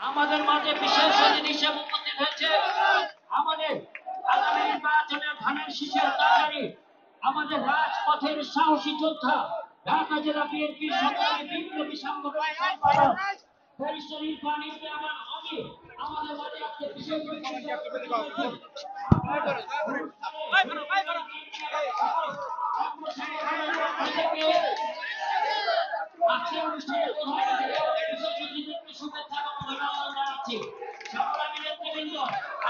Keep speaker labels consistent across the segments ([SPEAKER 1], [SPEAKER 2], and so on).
[SPEAKER 1] আমাদের মাঝে বিশেষ অতিথি হিসেবে উপস্থিত হয়েছে আমাদের আগামী নির্বাচনের ধানের শীষের কাণ্ডারি, আমাদের রাজপথের সাহসী যোদ্ধা, ঢাকা জেলা বিএনপির সংগ্রামী বিপ্লবী সাংগঠনিক সম্পাদক ব্যারিস্টার ইরফান ইবনে আমান অমি আমাদের মাঝে আজকে বিশেষ অতিথি আজকের অনুষ্ঠানের শুভেচ্ছা এবং অভিনন্দন জানাচ্ছি। সংগ্রামী নেতৃবৃন্দ,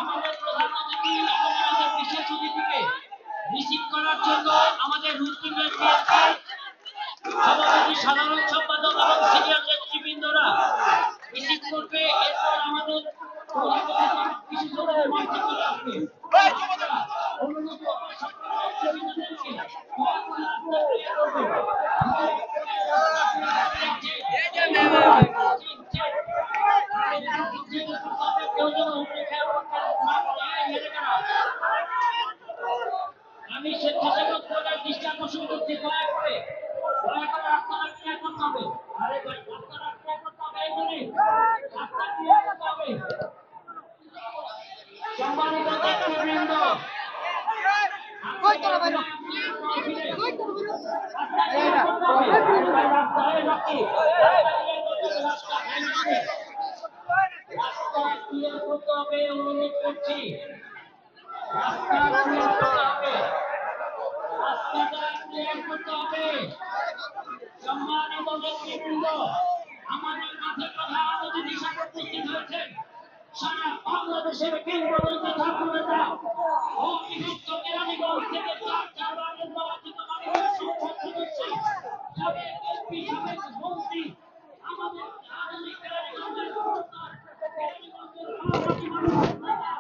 [SPEAKER 1] আমাদের প্রধান অতিথি এবং আমাদের বিশেষ অতিথিকে রিসিভ করার জন্য আমাদের রুটিনের সভাপতি, সাধারণ সম্পাদক এবং সিনিয়র নেতৃবৃন্দরা রিসিভ করবে। এরপর আমাদের বিশেষ অতিথি মঞ্চে চলে আসবে। অনুরোধ করব সকল নেতৃবৃন্দদেরকে আমি স্বেচ্ছাসেবক দলের দৃষ্টি আকর্ষণ করছি, দয়া করে রাস্তাটা ক্লিয়ার করতে হবে। আরে ভাই, রাস্তাটা ক্লিয়ার করতে হবে, এগুলি রাস্তা ক্লিয়ার করতে হবে। সম্মানিত নেতৃবৃন্দ, রাস্তা ক্লিয়ার করতে হবে, অনুরোধ করছি। রাস্তা ক্লিয়ার করতে হবে, রাস্তাটা ক্লিয়ার করতে হবে। সম্মানিত নেতৃবৃন্দ, আমাদের মাঝে প্রধান অতিথি হিসেবে উপস্থিত হয়েছেন সারা বাংলাদেশের কিংবদন্তি ছাত্র নেতা ও বিভক্ত কেরানীগঞ্জ থেকে চারবার নির্বাচিত মাননীয় সংসদ সদস্য, সাবেক এমপি, সাবেক মন্ত্রী, আমাদের আধুনিক কেরানীগঞ্জের সরকার, কেরানীগঞ্জের সভাপতি মাননীয় নেতা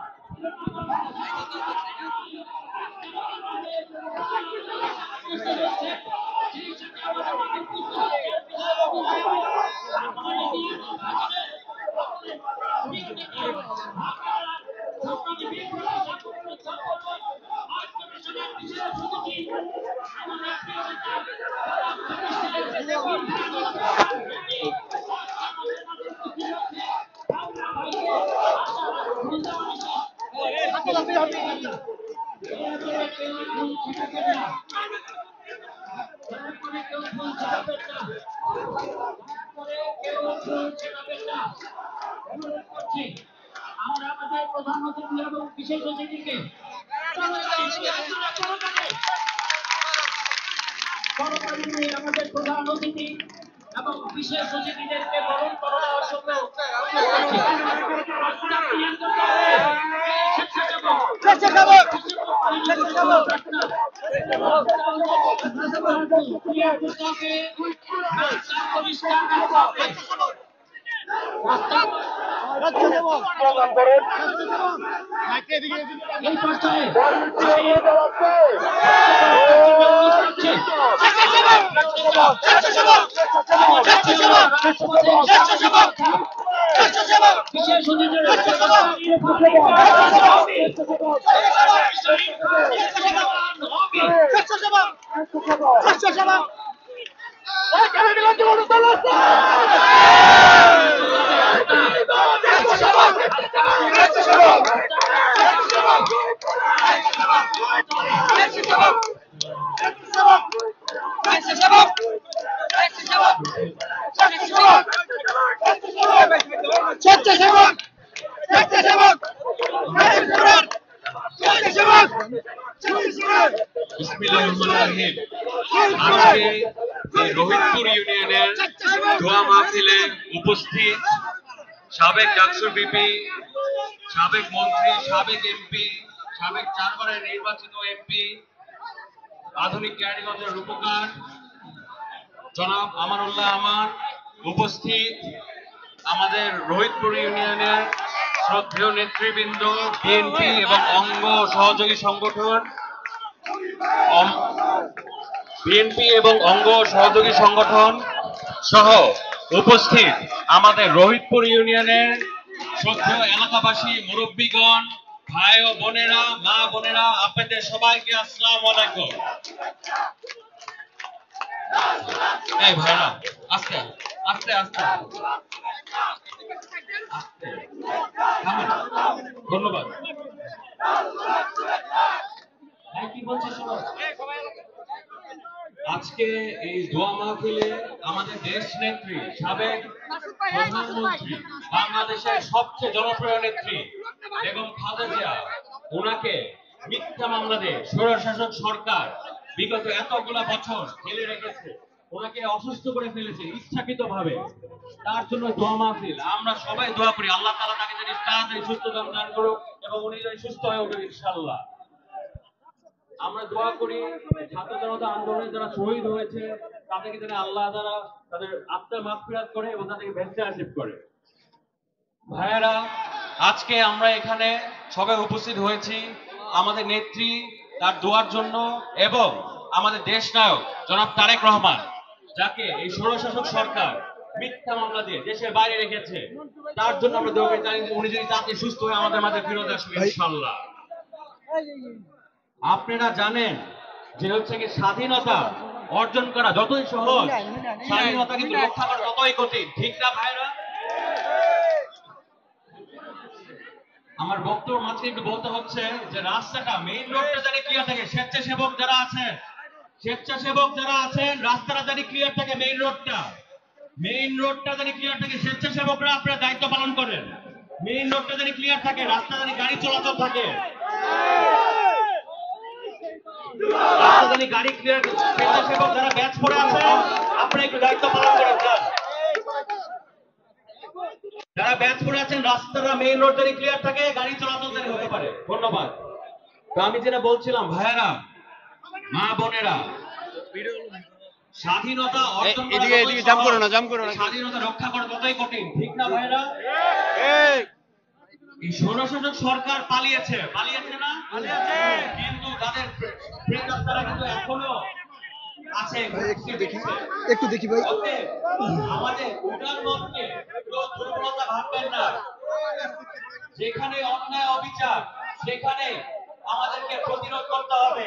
[SPEAKER 1] আমরা আমাদের প্রধান অতিথি এবং বিশেষ অতিথিকে আমাদের প্রধান অতিথি এবং বিশেষ অতিথিদেরকে বরণ করে দেওয়ার জন্য এই পর্যায়ে বিশেষ
[SPEAKER 2] রোহিতপুর ইউনিয়নের দোয়া মাহফিলে উপস্থিত সাবেক ডাকসুর বিপি, সাবেক মন্ত্রী, সাবেক এমপি, সাবেক চারবারের নির্বাচিত এমপি, আধুনিক কেরানীগঞ্জের রূপকার জনাব আমানুল্লাহ আমান, উপস্থিত আমাদের রোহিতপুর ইউনিয়নের শ্রদ্ধেয় নেতৃবৃন্দ, বিএনপি এবং অঙ্গ সহযোগী সংগঠন সহ উপস্থিত আমাদের রোহিতপুর ইউনিয়নের শ্রদ্ধেয় এলাকাবাসী, মুরব্বীগণ, ভাই ও বোনেরা, মা বোনেরা, আপনাদের সবাইকে আসসালামু আলাইকুম। এই ভাইরা আস্তে আস্তে আস্তে আস্তে ধন্যবাদ।
[SPEAKER 1] কি বলছে শোনো।
[SPEAKER 2] আজকে এই দোয়া মাহফিলে আমাদের দেশ নেত্রী, সাবেক প্রধানমন্ত্রী, বাংলাদেশের সবচেয়ে জনপ্রিয় নেত্রী বেগম খালেদা জিয়া, ওনাকে মিথ্যা মামলা দিয়ে স্বৈরশাসক সরকার বিগত এতগুলা বছর ফেলে রেখেছে, ওনাকে অসুস্থ করে ফেলেছে ইচ্ছাকৃত ভাবে। তার জন্য দোয়া মাহফিল, আমরা সবাই দোয়া করি আল্লাহ তাআলা তাকে যেন তাড়াতাড়ি সুস্থতা দান করুক এবং উনি যেন সুস্থ হয়ে উঠুক ইনশাআল্লাহ। আমরা দোয়া করি ছাত্র জনতা আন্দোলনে যারা শহীদ হয়েছে তাদেরকে যেন আল্লাহ তাআলা তাদের আত্মার মাগফিরাত করে এবং তাদেরকে বেহেশতে নসিব করে। ভাইয়েরা, আজকে আমরা এখানে সবাই উপস্থিত হয়েছি আমাদের নেত্রী তার দোয়ার জন্য এবং আমাদের দেশ নায়ক জনাব তারেক রহমান, যাকে এই স্বৈরশাসক সরকার মিথ্যা মামলা দিয়ে দেশের বাইরে রেখেছে, তার জন্য আমরা দোয়া করি উনি যদি তাড়াতাড়ি সুস্থ হয়ে আমাদের মাঝে ফিরে আসবে ইনশাআল্লাহ। আপনারা জানেন যে হচ্ছে কি স্বাধীনতা অর্জন করা যতই সহজ, স্বাধীনতা কিন্তু রক্ষা করা ততই কঠিন, ঠিক না ভাইরা? আমার বক্তব্য মাত্র একটু বলতে হচ্ছে যে রাস্তাটা মেইন রোডটা জানি ক্লিয়ার থাকে, স্বেচ্ছাসেবক যারা আছেন রাস্তাটা জানি ক্লিয়ার থাকে, মেইন রোডটা জানি ক্লিয়ার থাকে, স্বেচ্ছাসেবকরা আপনারা দায়িত্ব পালন করেন, মেইন রোডটা জানি ক্লিয়ার থাকে, রাস্তা জানি গাড়ি চলাচল থাকে, রাস্তা জানি গাড়ি ক্লিয়ার। স্বেচ্ছাসেবক যারা ব্যাচ পড়ে আছেন আপনারা একটু দায়িত্ব পালন করেন, যারা ব্যাচ পড়ে আছেন রাস্তাটা মেইন রোড জানি ক্লিয়ার থাকে, গাড়ি চলাচল জানি হতে পারে। ধন্যবাদ। তো আমি যেটা বলছিলাম ভাইয়েরা, মা বোনেরা, স্বাধীনতা অর্জন করা স্বাধীনতা রক্ষা করা ততই কঠিন, ঠিক না ভাইয়েরা? এই স্বৈরশাসক সরকার পালিয়েছে না, কিন্তু তাদের প্রেতাত্মারা কিন্তু এখনো আছে।
[SPEAKER 3] একটু দেখি ভাই।
[SPEAKER 2] আমাদের উদার মতকে দুর্বলতা ভাববেন না, যেখানে অন্যায় অবিচার সেখানে আমাদেরকে প্রতিরোধ করতে হবে।